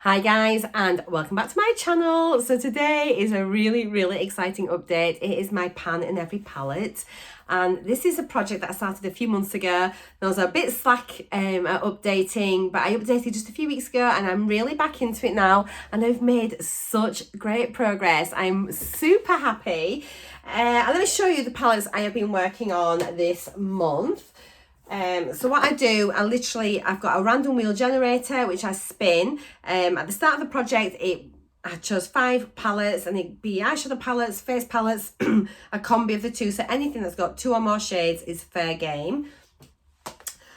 Hi guys, and welcome back to my channel. So today is a really exciting update. It is my pan in every palette, and this is a project that I started a few months ago. I was a bit slack at updating, but I updated just a few weeks ago and I'm really back into it now, and I've made such great progress. I'm super happy. I'm going to show you the palettes I have been working on this month. So what I do, I've got a random wheel generator which I spin. At the start of the project, I chose 5 palettes, and it'd be eyeshadow palettes, face palettes, a combi of the two. So anything that's got 2 or more shades is fair game.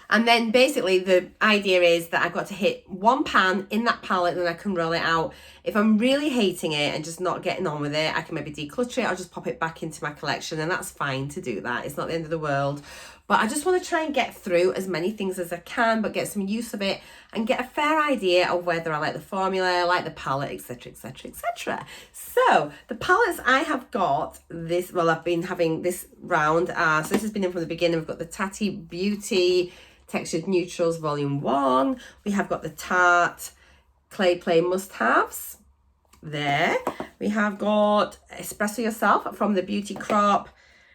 And then basically the idea is that I've got to hit one pan in that palette, and I can roll it out. If I'm really hating it and just not getting on with it, I can maybe declutter it or just pop it back into my collection, and that's fine to do that. It's not the end of the world. But I just want to try and get through as many things as I can, but get some use of it and get a fair idea of whether I like the formula, I like the palette, etc, etc, etc. So the palettes I have got I've been having this round. So this has been in from the beginning. We've got the Tati Beauty Textured Neutrals Volume 1. We have got the Tarte Clay Play Must-Haves there. We have got Espresso Yourself from the Beauty Crop,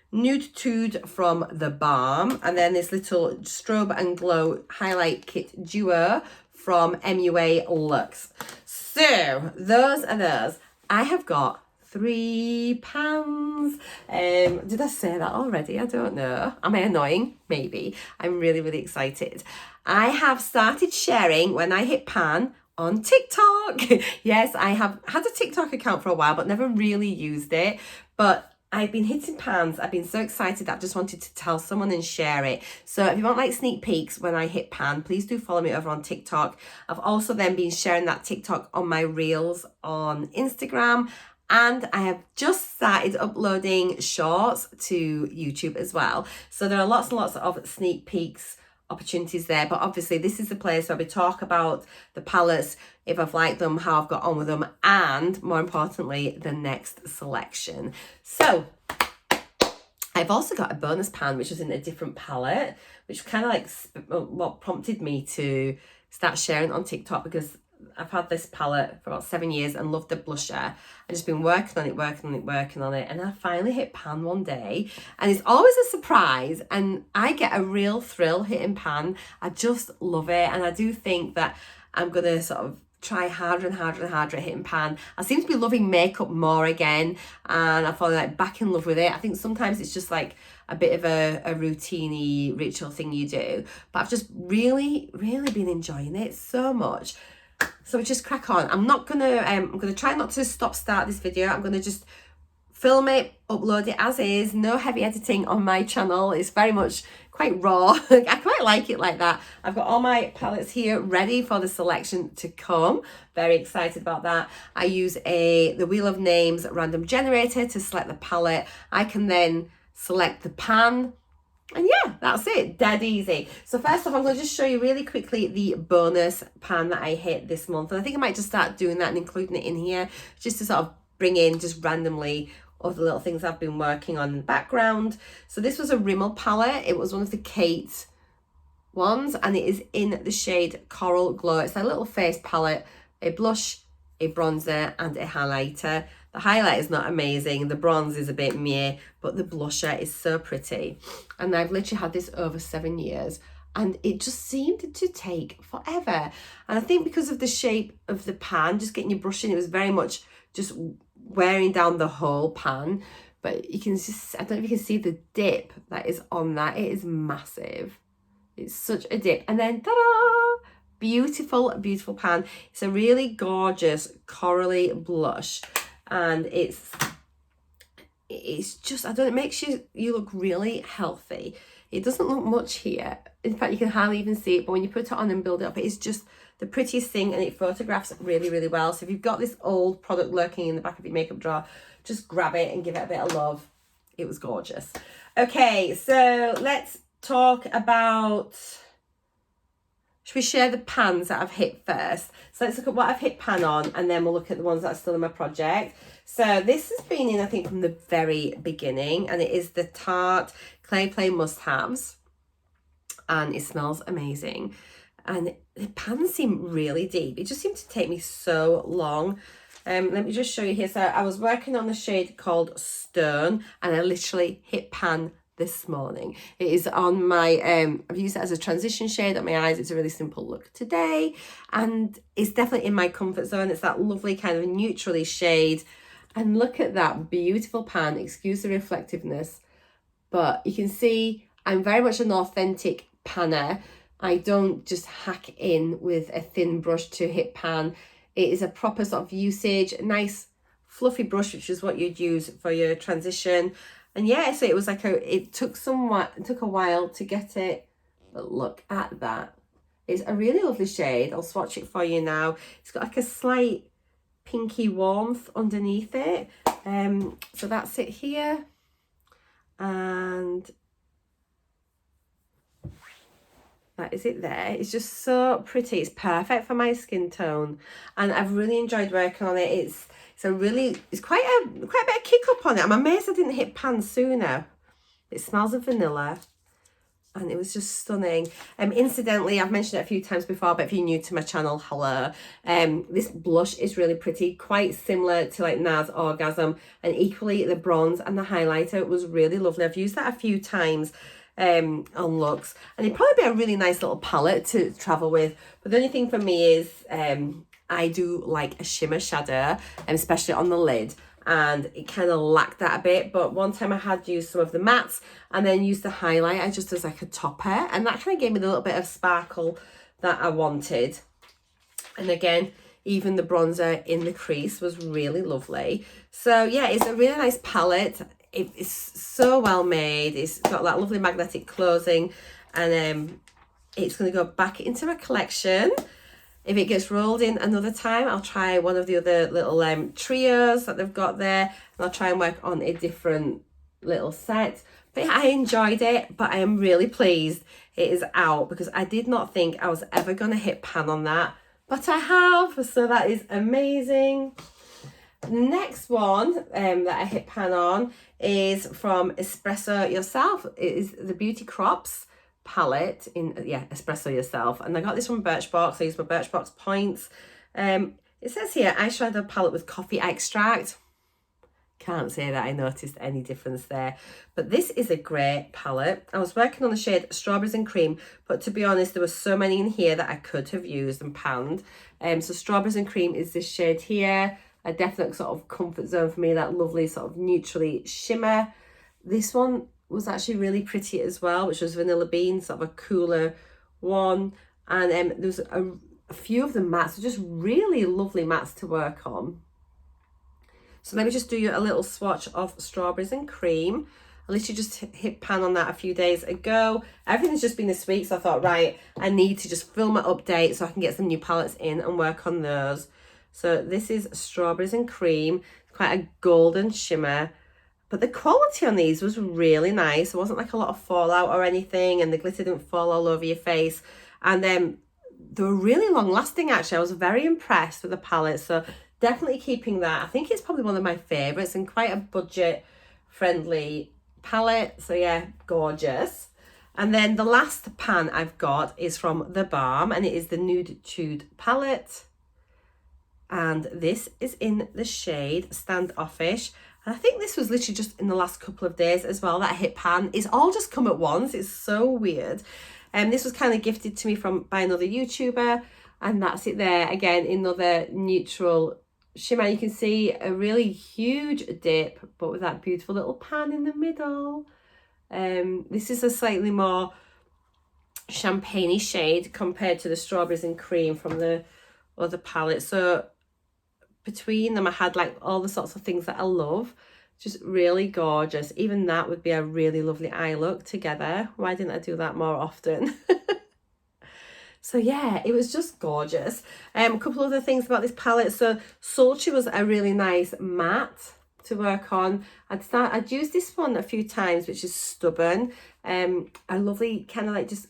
Nude Tude from the Balm, and then this little Strobe and Glow Highlight Kit Duo from MUA Luxe. So those are those. I have got 3 pans. Did I say that already? I don't know. Am I annoying? Maybe. I'm really excited. I have started sharing when I hit pan on TikTok. Yes, I have had a TikTok account for a while, but never really used it. But I've been hitting pans. I've been so excited that I just wanted to tell someone and share it. So if you want like sneak peeks when I hit pan, please do follow me over on TikTok. I've also then been sharing that TikTok on my reels on Instagram. And I have just started uploading shorts to YouTube as well. So there are lots and lots of sneak peeks opportunities there. But obviously this is the place where we talk about the palettes, if I've liked them, how I've got on with them, and more importantly, the next selection. So I've also got a bonus pan, which was in a different palette, which kind of like what prompted me to start sharing on TikTok, because I've had this palette for about 7 years and loved the blusher. I've just been working on it, and I finally hit pan one day, and it's always a surprise, and I get a real thrill hitting pan. I just love it, and I do think that I'm gonna sort of try harder at hitting pan. I seem to be loving makeup more again, and I fall like back in love with it. I think sometimes it's just like a bit of a routine-y ritual thing you do, but I've just really been enjoying it so much. So we just crack on. I'm gonna try not to start this video. I'm gonna just film it, upload it as is, no heavy editing on my channel. It's very much quite raw. I quite like it like that. I've got all my palettes here ready for the selection to come. Very excited about that. I use the Wheel of Names random generator to select the palette. I can then select the pan. And yeah, that's it, dead easy. So first off, I'm going to just show you really quickly the bonus pan that I hit this month. And I think I might just start doing that and including it in here, just to sort of bring in just randomly all the little things I've been working on in the background. So this was a Rimmel palette. It was one of the Kate ones, and it is in the shade Coral Glow. It's a little face palette, a blush, a bronzer, and a highlighter. The highlight is not amazing, the bronze is a bit meh, but the blusher is so pretty. And I've literally had this over 7 years, and it just seemed to take forever. And I think because of the shape of the pan, just getting your brush in, it was very much just wearing down the whole pan. But you can just, I don't know if you can see the dip that is on that. It is massive. It's such a dip. And then ta-da! Beautiful pan. It's a really gorgeous corally blush. And it's just, I don't know, it makes you look really healthy. It doesn't look much here. In fact, you can hardly even see it, but when you put it on and build it up, it's just the prettiest thing, and it photographs really well. So if you've got this old product lurking in the back of your makeup drawer, just grab it and give it a bit of love. It was gorgeous. Okay, so let's talk about, should we share the pans that I've hit first? So let's look at what I've hit pan on, and then we'll look at the ones that are still in my project. So this has been in, I think, from the very beginning, and it is the Tarte Clay Play Must-Haves, and it smells amazing. and the pans seem really deep. It just seemed to take me so long. Let me just show you here. So I was working on the shade called Stone, and I literally hit pan this morning. It is on my, I've used it as a transition shade on my eyes. It's a really simple look today, and it's definitely in my comfort zone. It's that lovely kind of neutrally shade. And look at that beautiful pan. Excuse the reflectiveness, but you can see I'm very much an authentic panner. I don't just hack in with a thin brush to hit pan. It is a proper sort of usage, a nice fluffy brush, which is what you'd use for your transition. And yeah, so it was like it took a while to get it, but look at that. It's a really lovely shade. I'll swatch it for you now. It's got like a slight pinky warmth underneath it. So that's it here. And that is it there. It's just so pretty. It's perfect for my skin tone, and I've really enjoyed working on it. It's quite a bit of kick up on it. I'm amazed I didn't hit pan sooner. It smells of vanilla, and it was just stunning. Incidentally, I've mentioned it a few times before, but if you're new to my channel, hello. This blush is really pretty, quite similar to like NARS Orgasm, and equally the bronze and the highlighter was really lovely. I've used that a few times on looks, and it'd probably be a really nice little palette to travel with. But the only thing for me is I do like a shimmer shadow, especially on the lid, and it kind of lacked that a bit. But one time I had used some of the mattes and then used the highlighter just as like a topper, and that kind of gave me the little bit of sparkle that I wanted. And again, even the bronzer in the crease was really lovely. So yeah, it's a really nice palette. It's so well made. It's got that lovely magnetic closing, and it's going to go back into my collection. If it gets rolled in another time, I'll try one of the other little trios that they've got there, and I'll try and work on a different little set. But I enjoyed it, but I am really pleased it is out, because I did not think I was ever going to hit pan on that, but I have, so that is amazing. Next one that I hit pan on is from Espresso Yourself. It is the Beauty Crops palette in Espresso Yourself, and I got this from Birchbox. I used my Birchbox points. It says here eyeshadow palette with coffee extract. Can't say that I noticed any difference there, but this is a great palette. I was working on the shade Strawberries and Cream, but to be honest, there were so many in here that I could have used and panned. So Strawberries and Cream is this shade here, a definite sort of comfort zone for me, that lovely sort of neutrally shimmer. This one was actually really pretty as well, which was Vanilla Bean, sort of a cooler one. And there was a few of the mattes, just really lovely mattes to work on. So let me just do you a little swatch of Strawberries and Cream. I literally just hit pan on that a few days ago. Everything's just been this week, so I thought, right, I need to just film my update so I can get some new palettes in and work on those. So this is Strawberries and Cream, quite a golden shimmer. But the quality on these was really nice. It wasn't like a lot of fallout or anything, and the glitter didn't fall all over your face. And they were really long lasting, actually. I was very impressed with the palette. So definitely keeping that. I think it's probably one of my favourites, and quite a budget friendly palette. So yeah, gorgeous. And then the last pan I've got is from The Balm, and it is the Nude Tude palette. And this is in the shade Standoffish. And I think this was literally just in the last couple of days as well that I hit pan. It's all just come at once. It's so weird. And this was kind of gifted to me by another YouTuber. And that's it there. Again, another neutral shimmer. You can see a really huge dip, but with that beautiful little pan in the middle. This is a slightly more champagne-y shade compared to the Strawberries and Cream from the other palette. So between them, I had like all the sorts of things that I love. Just really gorgeous. Even that would be a really lovely eye look together. Why didn't I do that more often? So yeah, it was just gorgeous. A couple other things about this palette. So Sultry was a really nice matte to work on. I'd used this one a few times, which is Stubborn. A lovely kind of like just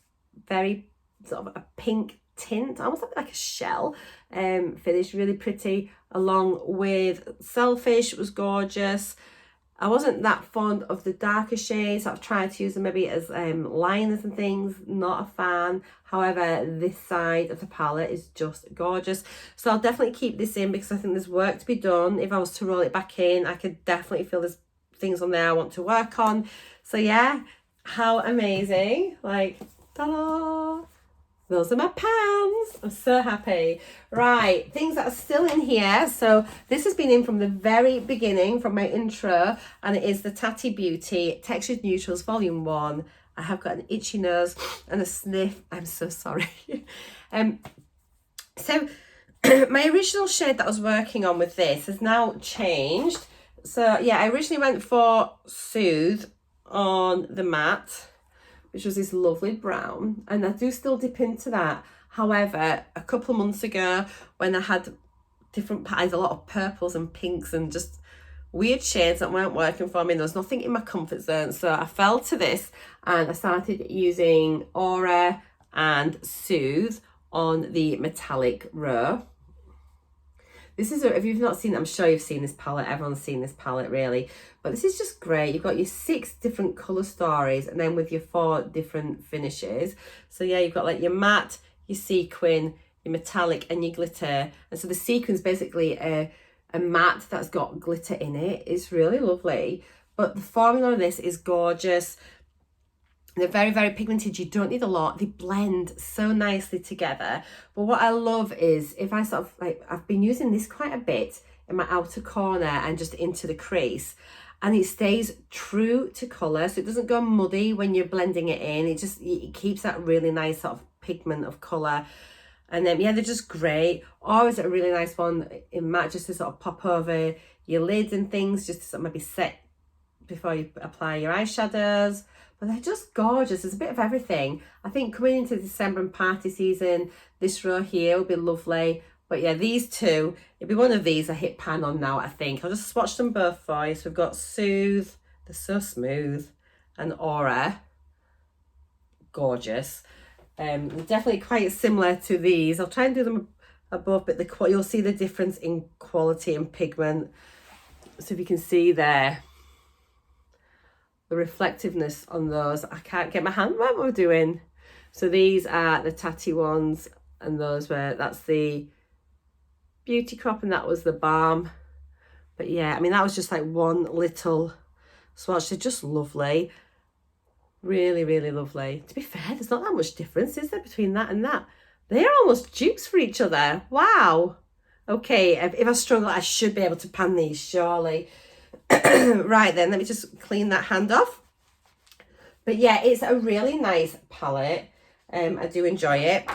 very sort of a pink tint, almost like a shell finish, really pretty, along with Selfish was gorgeous. I wasn't that fond of the darker shades. I've tried to use them maybe as liners and things. Not a fan. However, this side of the palette is just gorgeous. So I'll definitely keep this in because I think there's work to be done. If I was to roll it back in, I could definitely feel there's things on there I want to work on. So yeah, how amazing. Like, ta-da! Those are my pans. I'm so happy. Right, things that are still in here. So this has been in from the very beginning, from my intro, and it is the Tati Beauty Textured Neutrals Volume 1. I have got an itchy nose and a sniff. I'm so sorry. So my original shade that I was working on with this has now changed. So yeah, I originally went for Soothe on the matte, which was this lovely brown, and I do still dip into that. However, a couple of months ago when I had different pies, a lot of purples and pinks and just weird shades that weren't working for me, there was nothing in my comfort zone, so I fell to this and I started using Aura and Soothe on the metallic row. This is, if you've not seen it, I'm sure you've seen this palette. Everyone's seen this palette really. But this is just great. You've got your 6 different colour stories and then with your 4 different finishes. So yeah, you've got like your matte, your sequin, your metallic and your glitter. And so the sequin's basically a matte that's got glitter in it. It's really lovely. But the formula of this is gorgeous. They're very, very pigmented. You don't need a lot. They blend so nicely together. But what I love is if I sort of like, I've been using this quite a bit in my outer corner and just into the crease. And it stays true to colour. So it doesn't go muddy when you're blending it in. It keeps that really nice sort of pigment of colour. And then, yeah, they're just great. Always a really nice one in matte just to sort of pop over your lids and things. Just to sort of maybe set before you apply your eyeshadows. But they're just gorgeous. There's a bit of everything. I think coming into December and party season, this row here will be lovely. But yeah, these two, it'll be one of these I hit pan on now, I think. I'll just swatch them both for you. So we've got Soothe, they're so smooth, and Aura, gorgeous. Definitely quite similar to these. I'll try and do them above, but you'll see the difference in quality and pigment. So if you can see there, the reflectiveness on those. I can't get my hand, what am I doing? So these are the Tati ones, and that's the Beauty Crop and that was the Balm. But yeah, I mean, that was just like one little swatch. They're just lovely. Really, really lovely. To be fair, there's not that much difference, is there, between that and that? They're almost dupes for each other. Wow. Okay, if I struggle, I should be able to pan these, surely. Right then, let me just clean that hand off. But yeah, it's a really nice palette. I do enjoy it.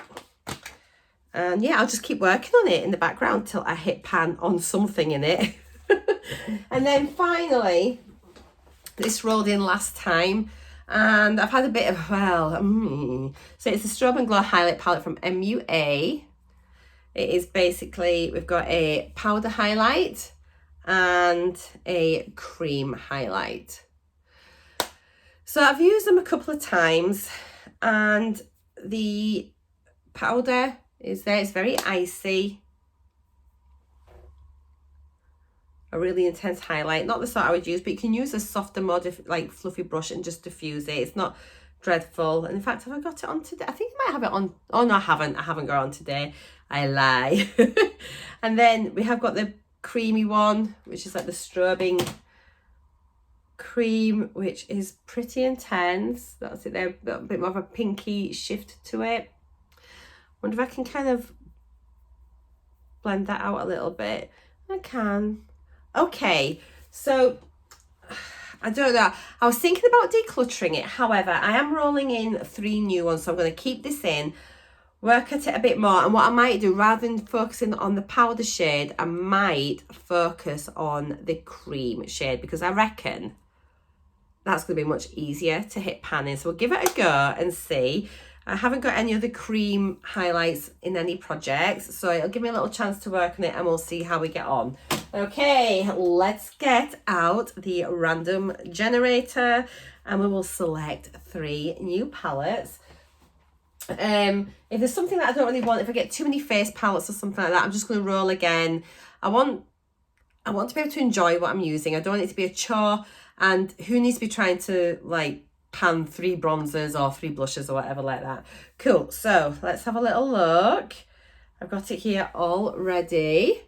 And yeah, I'll just keep working on it in the background till I hit pan on something in it. And then finally, this rolled in last time. And I've had a bit of, so it's the Strobe and Glow Highlight Palette from MUA. It is basically, we've got a powder highlight and a cream highlight. So I've used them a couple of times, and the powder is there. It's very icy. A really intense highlight, not the sort I would use, but you can use a softer, more like fluffy brush and just diffuse it. It's not dreadful. And in fact, have I got it on today? I think I might have it on. Oh no, I haven't got it on today. I lie. And then we have got the creamy one, which is like the strobing cream, which is pretty intense. That's it there, a bit more of a pinky shift to it. Wonder if I can kind of blend that out a little bit. I can. Okay, so I don't know. I was thinking about decluttering it. However, I am rolling in 3 new ones, so I'm going to keep this in, work at it a bit more. And what I might do, rather than focusing on the powder shade, I might focus on the cream shade, because I reckon that's going to be much easier to hit pan in. So we'll give it a go and see. I haven't got any other cream highlights in any projects, so it'll give me a little chance to work on it, and we'll see how we get on. Okay, let's get out the random generator, and we will select 3 new palettes. If there's something that I don't really want, if I get too many face palettes or something like that, I'm just going to roll again. I want I want to be able to enjoy what I'm using. I don't want it to be a chore, and who needs to be trying to like pan 3 bronzers or 3 blushes or whatever like that. Cool, so let's have a little look. I've got it here all ready.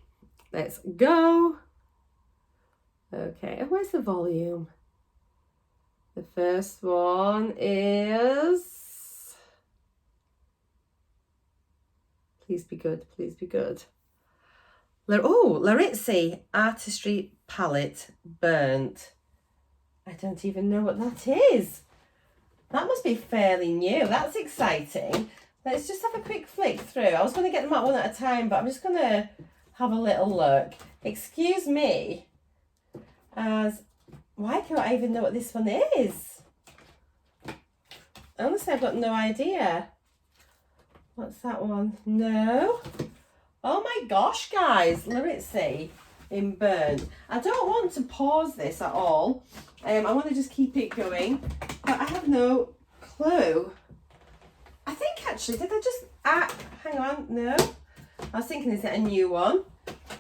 Let's go. Okay, and where's the volume? The first one is, please be good, please be good. Larizzi Artistry Palette Burnt. I don't even know what that is. That must be fairly new. That's exciting. Let's just have a quick flick through. I was going to get them out one at a time, but I'm just going to have a little look. Excuse me. Why can't I even know what this one is? Honestly, I've got no idea. What's that one? No. Oh my gosh, guys. Larizzi in Burnt. I don't want to pause this at all. I want to just keep it going. But I have no clue. I think actually, did I just... hang on. No. I was thinking, is it a new one?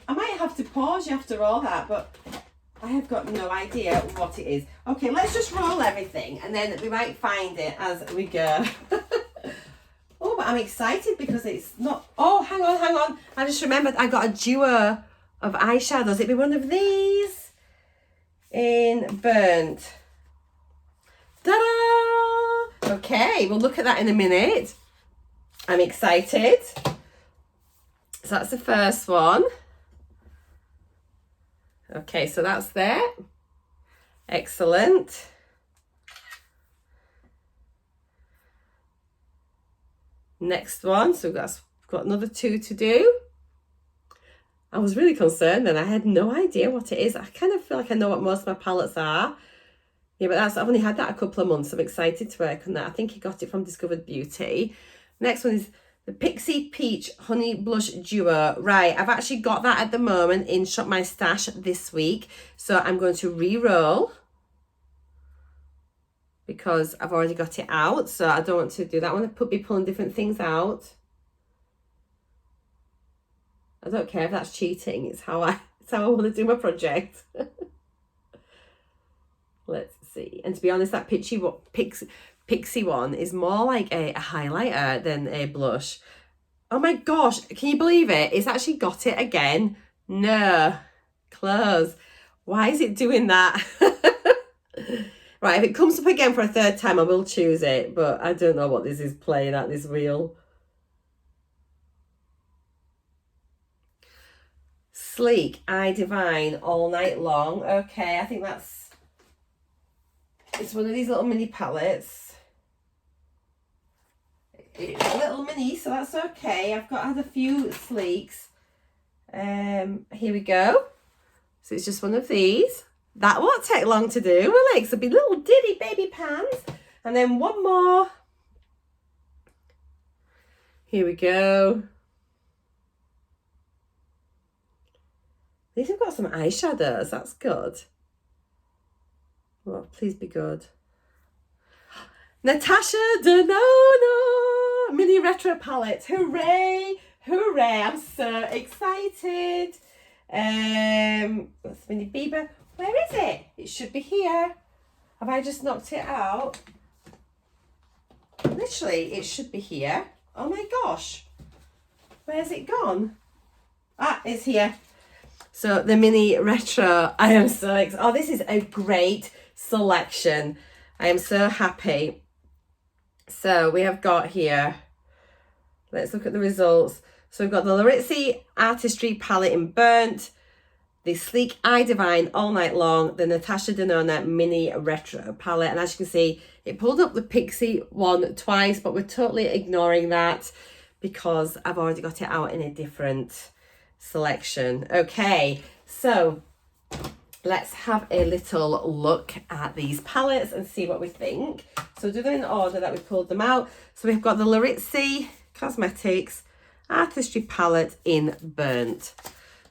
I might have to pause you after all that, but I have got no idea what it is. Okay, let's just roll everything and then we might find it as we go. Oh, but I'm excited because it's not... Oh, hang on. I just remembered I got a duo of eyeshadows. It'd be one of these in Burnt. Ta-da! Okay, we'll look at that in a minute. I'm excited. So that's the first one. Okay, so that's there. Excellent. Next one, so we've got another 2 to do. I was really concerned and I had no idea what it is. I kind of feel like I know what most of my palettes are. Yeah, but I've only had that a couple of months. I'm excited to work on that. I think he got it from Discovered Beauty. Next one is the Pixie Peach Honey Blush Duo. Right, I've actually got that at the moment in Shop My Stash this week. So I'm going to re-roll because I've already got it out. So I don't want to do that. I want to be pulling different things out. I don't care if that's cheating. It's how I want to do my project. Let's see. And to be honest, that Pixie one is more like a highlighter than a blush. Oh my gosh, can you believe it? It's actually got it again. No, close. Why is it doing that? Right, if it comes up again for a 3rd time, I will choose it, but I don't know what this is playing at, this wheel. Sleek Eye Divine All Night Long. Okay, I think it's one of these little mini palettes. It's a little mini, so that's okay. I've had a few sleeks. Here we go. So it's just one of these. That won't take long to do, will it? It'll be little diddy baby pans. And then one more. Here we go. These have got some eyeshadows. That's good. Well, please be good. Natasha Denona mini retro palette. Hooray! Hooray! I'm so excited. That's Mini Bieber. Where is it? It should be here. Have I just knocked it out? Literally, it should be here. Oh my gosh. Where's it gone? Ah, it's here. So the mini retro, I am so excited. Oh, this is a great selection. I am so happy. So we have got here, let's look at the results. So we've got the Larizzi Artistry Palette in Burnt, the Sleek Eye Divine All Night Long, the Natasha Denona Mini Retro Palette. And as you can see, it pulled up the Pixie one twice, but we're totally ignoring that because I've already got it out in a different selection. Okay, so let's have a little look at these palettes and see what we think. So do them in order that we pulled them out. So we've got the Larizzi Cosmetics Artistry Palette in Burnt.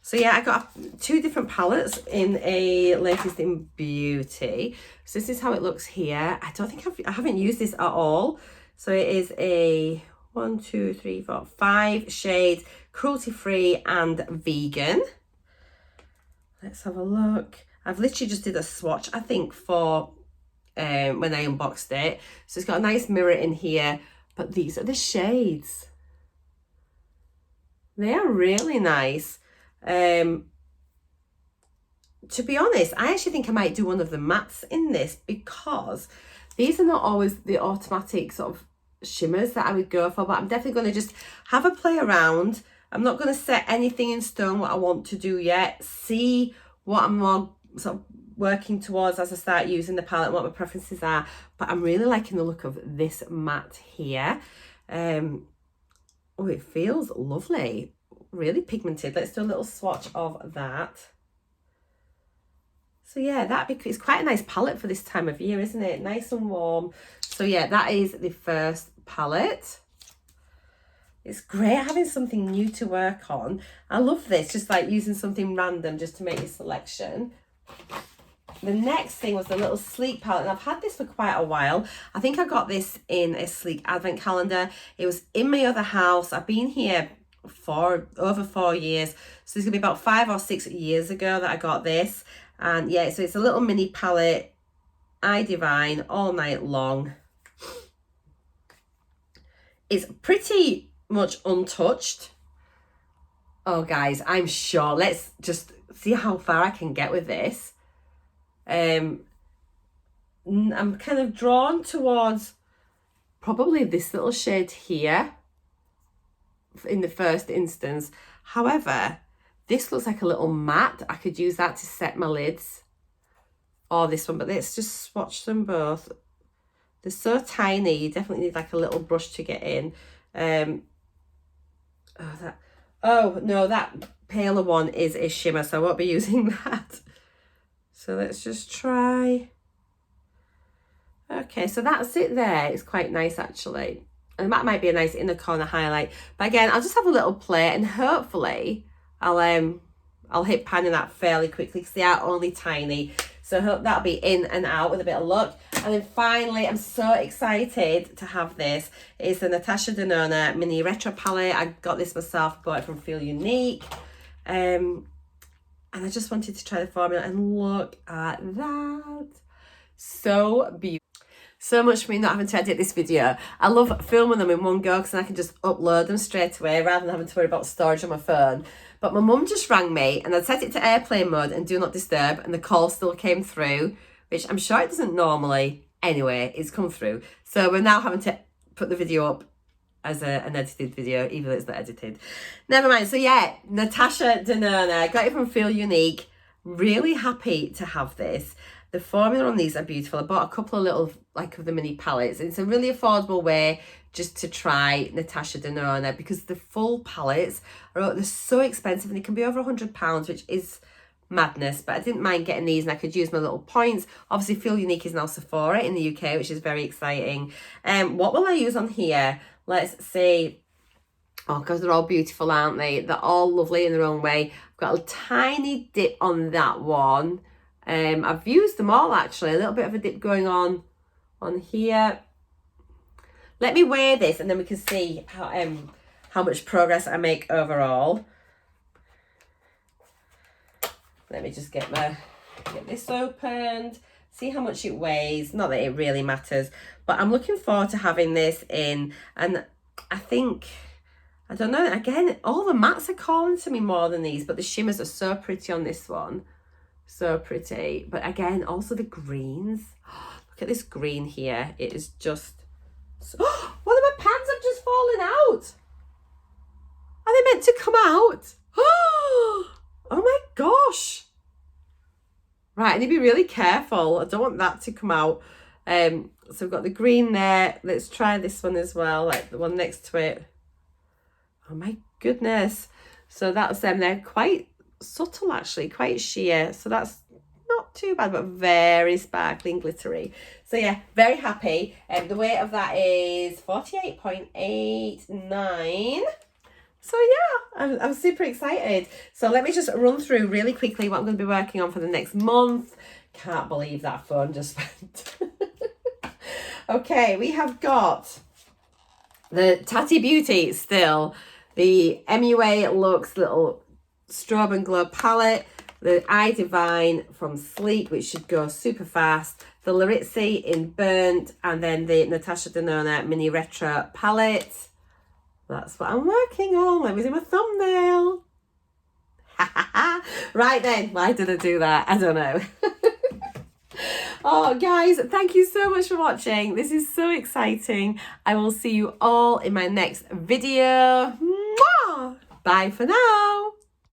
So yeah, I got 2 different palettes in a Latest in Beauty. So this is how it looks here. I don't think I haven't used this at all. So it is a 1, 2, 3, 4, 5 shades, cruelty free and vegan. Let's have a look. I've literally just did a swatch, I think, for when I unboxed it. So it's got a nice mirror in here, but these are the shades. They are really nice. To be honest, I actually think I might do one of the mattes in this, because these are not always the automatic sort of shimmers that I would go for, but I'm definitely going to just have a play around. I'm not going to set anything in stone what I want to do yet. See what I'm more sort of working towards as I start using the palette and what my preferences are. But I'm really liking the look of this matte here. Oh, it feels lovely. Really pigmented. Let's do a little swatch of that. So yeah, it's quite a nice palette for this time of year, isn't it? Nice and warm. So yeah, that is the first palette. It's great having something new to work on. I love this, just like using something random just to make your selection. The next thing was the little sleek palette, and I've had this for quite a while. I think I got this in a sleek advent calendar. It was in my other house. I've been here for over 4 years. So it's gonna be about 5 or 6 years ago that I got this. And yeah, so it's a little mini palette, I Divine, all night long. It's pretty much untouched. Oh guys, I'm sure, let's just see how far I can get with this. I'm kind of drawn towards probably this little shade here in the first instance. However, this looks like a little matte. I could use that to set my lids, or this one, but let's just swatch them both. They're so tiny, you definitely need like a little brush to get in. Oh no, that paler one is a shimmer, so I won't be using that. So let's just try. Okay, so that's it there. It's quite nice actually. And that might be a nice inner corner highlight. But again, I'll just have a little play, and hopefully I'll hit pan in that fairly quickly because they are only tiny. So I hope that'll be in and out with a bit of luck. And then finally, I'm so excited to have this. It's the Natasha Denona Mini Retro Palette. I got this myself, bought it from Feel Unique. And I just wanted to try the formula, and look at that. So beautiful. So much for me not having to edit this video. I love filming them in one go because I can just upload them straight away rather than having to worry about storage on my phone. But my mum just rang me, and I'd set it to airplane mode and do not disturb, and the call still came through, which I'm sure it doesn't normally. Anyway, it's come through. So we're now having to put the video up as an edited video, even though it's not edited. Never mind. So yeah, Natasha Denona, got it from Feel Unique. Really happy to have this. The formula on these are beautiful. I bought a couple of little, like, of the mini palettes. It's a really affordable way just to try Natasha Denona, because the full palettes they're so expensive and they can be over £100, which is madness. But I didn't mind getting these, and I could use my little points. Obviously, Feel Unique is now Sephora in the UK, which is very exciting. What will I use on here? Let's see. Oh, because they're all beautiful, aren't they? They're all lovely in their own way. I've got a tiny dip on that one. I've used them all actually. A little bit of a dip going on here. Let me weigh this, and then we can see how much progress I make overall. Let me just get this opened. See how much it weighs. Not that it really matters, but I'm looking forward to having this in. And I think, I don't know, again, all the mattes are calling to me more than these, but the shimmers are so pretty on this one. So pretty. But again, also the greens. Look at this green here. It is just so... One of my pans have just fallen out. Are they meant to come out? Oh my gosh. Right, I need to be really careful. I don't want that to come out. So we've got the green there. Let's try this one as well, like the one next to it. Oh my goodness. So that's them. They're quite subtle actually, quite sheer. So that's not too bad, but very sparkling, glittery. So yeah, very happy. The weight of that is 48.89. So yeah, I'm super excited. So let me just run through really quickly what I'm going to be working on for the next month. Can't believe that phone just went. Okay, we have got the Tati Beauty still. The MUA Lux little Strobe and Glow palette. the Eye Divine from Sleep, which should go super fast, the Larizzi in Burnt, and then the Natasha Denona Mini Retro palette. That's what I'm working on. Let me do my thumbnail. Right then, why did I do that? I don't know. Oh, guys, thank you so much for watching. This is so exciting. I will see you all in my next video. Mwah! Bye for now.